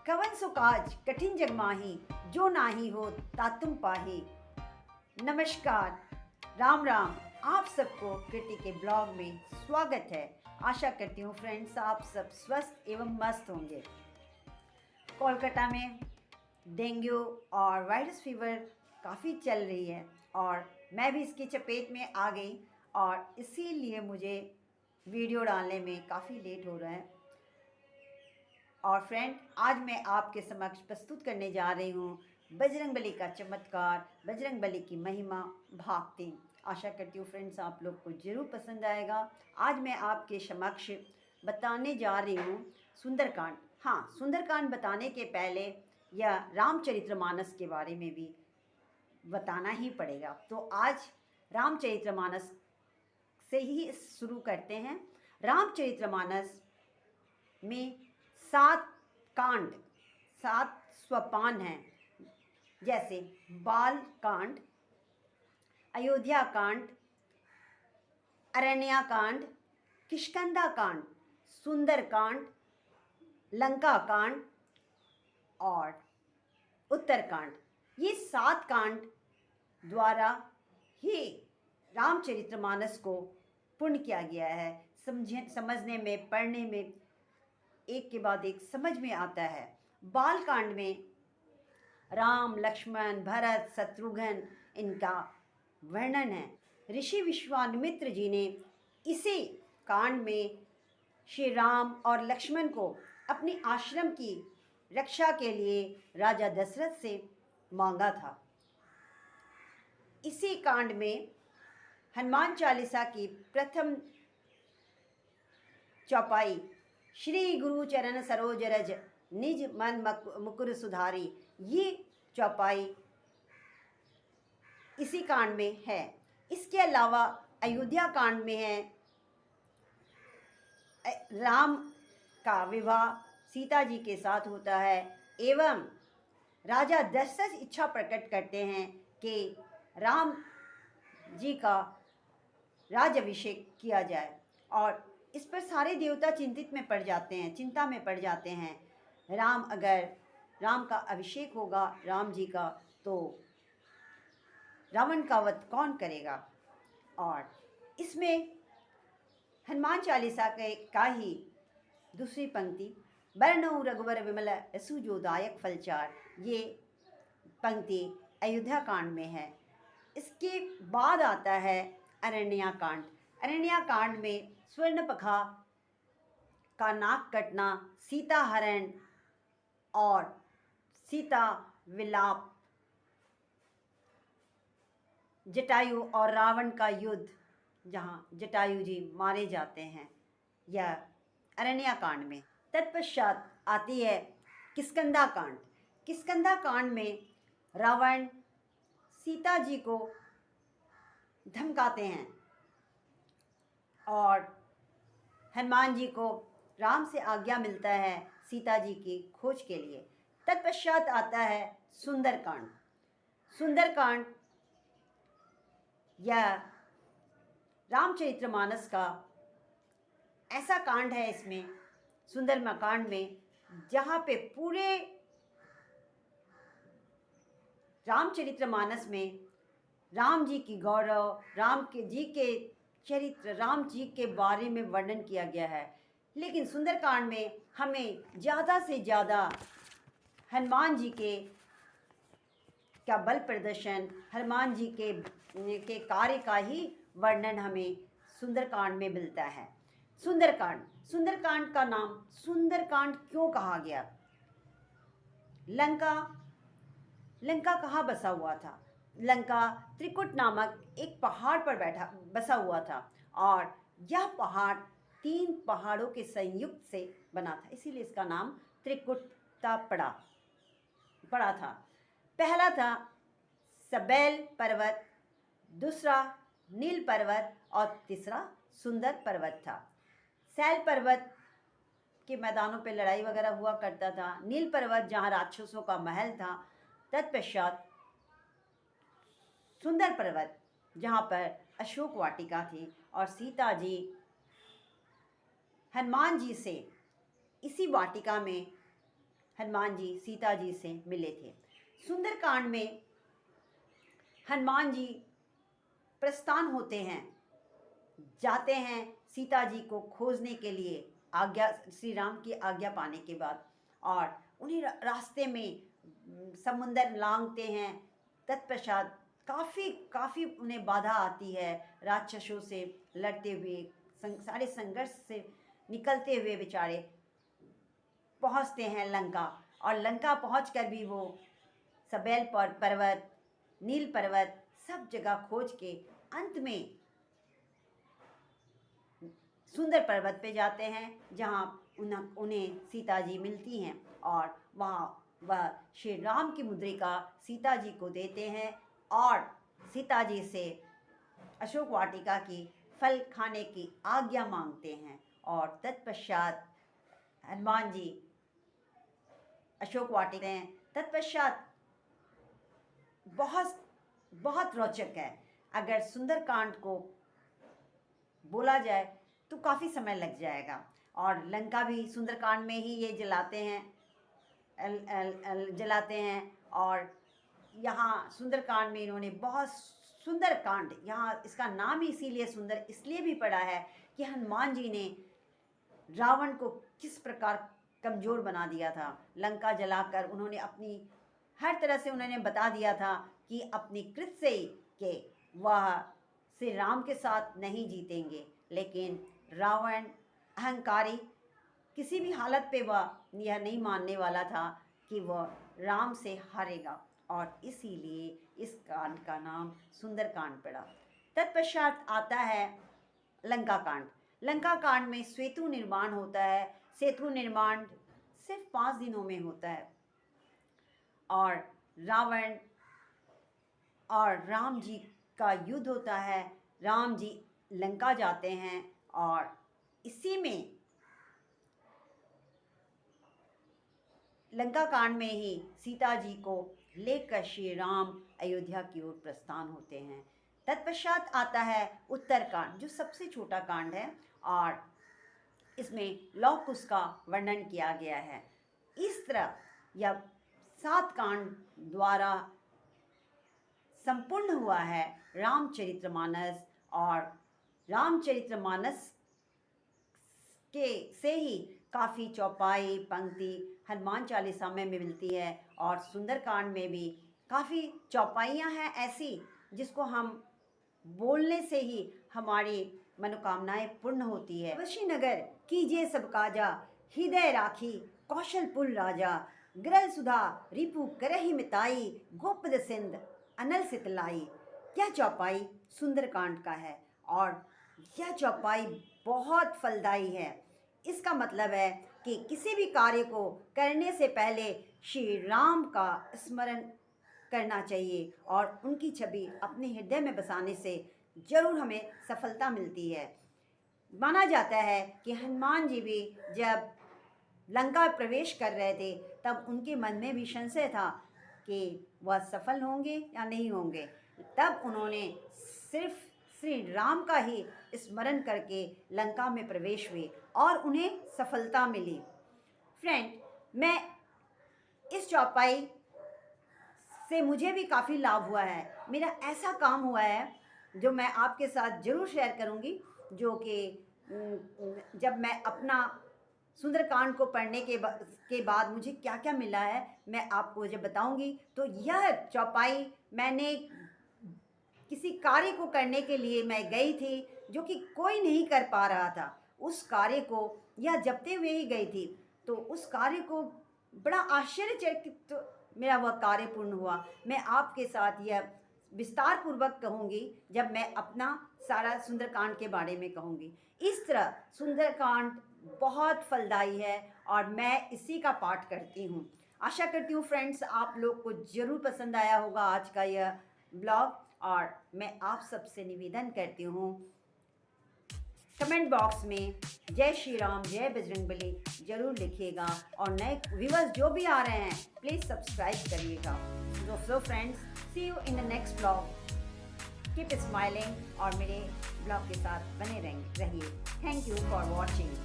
कवन सो काज कठिन जग माही, जो नाही हो ता तुम पाही। नमस्कार, राम राम। आप सबको कृति के ब्लॉग में स्वागत है। आशा करती हूँ फ्रेंड्स आप सब स्वस्थ एवं मस्त होंगे। कोलकाता में डेंगू और वायरस फीवर काफ़ी चल रही है और मैं भी इसकी चपेट में आ गई और इसीलिए मुझे वीडियो डालने में काफ़ी लेट हो रहा है। और फ्रेंड, आज मैं आपके समक्ष प्रस्तुत करने जा रही हूँ बजरंगबली का चमत्कार, बजरंगबली की महिमा भाग 3। आशा करती हूँ फ्रेंड्स आप लोग को ज़रूर पसंद आएगा। आज मैं आपके समक्ष बताने जा रही हूँ सुंदरकांड। हाँ, सुंदरकांड बताने के पहले यह रामचरितमानस के बारे में भी बताना ही पड़ेगा। तो आज रामचरितमानस से ही शुरू करते हैं। रामचरितमानस में 7 कांड, 7 सोपान हैं, जैसे बाल कांड, अयोध्या कांड, अरण्या कांड, किष्किंधा कांड, सुंदर कांड, लंका कांड और उत्तरकांड। ये 7 कांड द्वारा ही रामचरितमानस को पूर्ण किया गया है। समझने में, पढ़ने में एक के बाद एक समझ में आता है। बाल कांड में राम, लक्ष्मण, भरत, शत्रुघ्न इनका वर्णन है। ऋषि विश्वामित्र जी ने इसी कांड में श्री राम और लक्ष्मण को अपने आश्रम की रक्षा के लिए राजा दशरथ से मांगा था। इसी कांड में हनुमान चालीसा की प्रथम चौपाई, श्री गुरु चरण सरोज रज निज मन मुकुर सुधारी, ये चौपाई इसी कांड में है। इसके अलावा अयोध्या कांड में है राम का विवाह सीता जी के साथ होता है एवं राजा दशरथ इच्छा प्रकट करते हैं कि राम जी का राज्याभिषेक किया जाए और इस पर सारे देवता चिंता में पड़ जाते हैं। अगर राम का अभिषेक होगा राम जी का, तो रावण का वध कौन करेगा। और इसमें हनुमान चालीसा का ही दूसरी पंक्ति, बरनऊ रघुबर विमल यशु जो दायक फलचार, ये पंक्ति अयोध्या कांड में है। इसके बाद आता है अरण्या कांड। अरण्या कांड में स्वर्णपखा का नाक कटना, सीता हरण और सीता विलाप, जटायु और रावण का युद्ध, जहाँ जटायु जी मारे जाते हैं, यह अरण्या कांड में। तत्पश्चात आती है किष्किंधा कांड। किष्किंधा कांड में रावण सीता जी को धमकाते हैं और हनुमान जी को राम से आज्ञा मिलता है सीता जी की खोज के लिए। तत्पश्चात आता है सुंदरकांड। सुंदरकांड यह रामचरितमानस का ऐसा कांड है, इसमें सुंदरकांड में, जहाँ पे पूरे रामचरितमानस में राम जी की गौरव, जी के चरित्र, राम जी के बारे में वर्णन किया गया है। लेकिन सुंदरकांड में हमें ज़्यादा से ज़्यादा हनुमान जी का बल प्रदर्शन, हनुमान जी के कार्य का ही वर्णन हमें सुंदरकांड में मिलता है। सुंदरकांड का नाम सुंदरकांड क्यों कहा गया? लंका कहाँ बसा हुआ था? लंका त्रिकुट नामक एक पहाड़ पर बसा हुआ था और यह पहाड़ 3 पहाड़ों के संयुक्त से बना था, इसीलिए इसका नाम त्रिकुटा पड़ा था। पहला था सबेल पर्वत, दूसरा नील पर्वत और तीसरा सुंदर पर्वत था। सैल पर्वत के मैदानों पर लड़ाई वगैरह हुआ करता था। नील पर्वत जहाँ राक्षसों का महल था। तत्पश्चात सुंदर पर्वत जहाँ पर अशोक वाटिका थी और सीता जी हनुमान जी से इसी वाटिका में हनुमान जी सीता जी से मिले थे। सुंदरकांड में हनुमान जी प्रस्थान होते हैं, जाते हैं सीता जी को खोजने के लिए, आज्ञा श्री राम की आज्ञा पाने के बाद। और उन्हीं रास्ते में समुंदर लांघते हैं। तत्पश्चात काफ़ी उन्हें बाधा आती है, राक्षसों से लड़ते हुए, सारे संघर्ष से निकलते हुए बेचारे पहुंचते हैं लंका। और लंका पहुंचकर भी वो सबेल पर्वत, नील पर्वत सब जगह खोज के अंत में सुंदर पर्वत पे जाते हैं, जहाँ उन्हें सीता जी मिलती हैं। और वहाँ वह श्री राम की मुद्रिका सीता जी को देते हैं और सीता जी से अशोक वाटिका की फल खाने की आज्ञा मांगते हैं। और तत्पश्चात हनुमान जी अशोक वाटिका हैं। तत्पश्चात बहुत रोचक है। अगर सुंदरकांड को बोला जाए तो काफ़ी समय लग जाएगा। और लंका भी सुंदरकांड में ही ये जलाते हैं। और यहाँ सुंदरकांड में इन्होंने बहुत सुंदर कांड, यहाँ इसका नाम ही इसीलिए सुंदर इसलिए भी पड़ा है कि हनुमान जी ने रावण को किस प्रकार कमज़ोर बना दिया था। लंका जलाकर उन्होंने अपनी हर तरह से उन्होंने बता दिया था कि अपनी कृत से कि वह श्री राम के साथ नहीं जीतेंगे। लेकिन रावण अहंकारी, किसी भी हालत पे वह यह नहीं मानने वाला था कि वह राम से हारेगा। और इसीलिए इस कांड का नाम सुंदरकांड पड़ा। तत्पश्चात आता है लंका कांड। लंका कांड में सेतु निर्माण होता है। सेतु निर्माण सिर्फ 5 दिनों में होता है। और रावण और राम जी का युद्ध होता है। राम जी लंका जाते हैं और इसी में लंका कांड में ही सीता जी को लेकर श्री राम अयोध्या की ओर प्रस्थान होते हैं। तत्पश्चात आता है उत्तरकांड, जो सबसे छोटा कांड है और इसमें लौह कुश का वर्णन किया गया है। इस तरह यह 7 कांड द्वारा संपूर्ण हुआ है रामचरितमानस। और रामचरितमानस के से ही काफ़ी चौपाई पंक्ति हनुमान चालीसा में मिलती है। और सुंदरकांड में भी काफ़ी चौपाइयाँ हैं ऐसी जिसको हम बोलने से ही हमारी मनोकामनाएं पूर्ण होती है। वशीनगर कीजिए सब काजा, हृदय राखी कौशलपुर राजा। ग्रल सुधा रिपु करहि मिताई, गोपद सिंध अनल सितलाई। यह चौपाई सुंदरकांड का है और यह चौपाई बहुत फलदायी है। इसका मतलब है कि किसी भी कार्य को करने से पहले श्री राम का स्मरण करना चाहिए और उनकी छवि अपने हृदय में बसाने से जरूर हमें सफलता मिलती है। माना जाता है कि हनुमान जी भी जब लंका प्रवेश कर रहे थे तब उनके मन में भी संशय था कि वह सफल होंगे या नहीं होंगे। तब उन्होंने सिर्फ श्री राम का ही स्मरण करके लंका में प्रवेश हुए और उन्हें सफलता मिली। फ्रेंड, मैं इस चौपाई से मुझे भी काफ़ी लाभ हुआ है। मेरा ऐसा काम हुआ है जो मैं आपके साथ ज़रूर शेयर करूंगी, जो कि जब मैं अपना सुंदरकांड को पढ़ने के बाद मुझे क्या क्या मिला है मैं आपको जब बताऊंगी। तो यह चौपाई मैंने किसी कार्य को करने के लिए मैं गई थी जो कि कोई नहीं कर पा रहा था। उस कार्य को यह जपते हुए ही गई थी, तो उस कार्य को बड़ा आश्चर्यचकित मेरा वह कार्य पूर्ण हुआ। मैं आपके साथ यह विस्तार पूर्वक कहूँगी जब मैं अपना सारा सुंदरकांड के बारे में कहूँगी। इस तरह सुंदरकांड बहुत फलदायी है और मैं इसी का पाठ करती हूँ। आशा करती हूँ फ्रेंड्स आप लोग को ज़रूर पसंद आया होगा आज का यह ब्लॉग। और मैं आप सबसे निवेदन करती हूँ कमेंट बॉक्स में जय श्री राम जय बजरंगबली ज़रूर लिखिएगा और नए व्यूअर्स जो भी आ रहे हैं प्लीज़ सब्सक्राइब करिएगा। So friends, see you in the next blog. Keep smiling और मेरे ब्लॉग के साथ बने रहिए। Thank you for watching.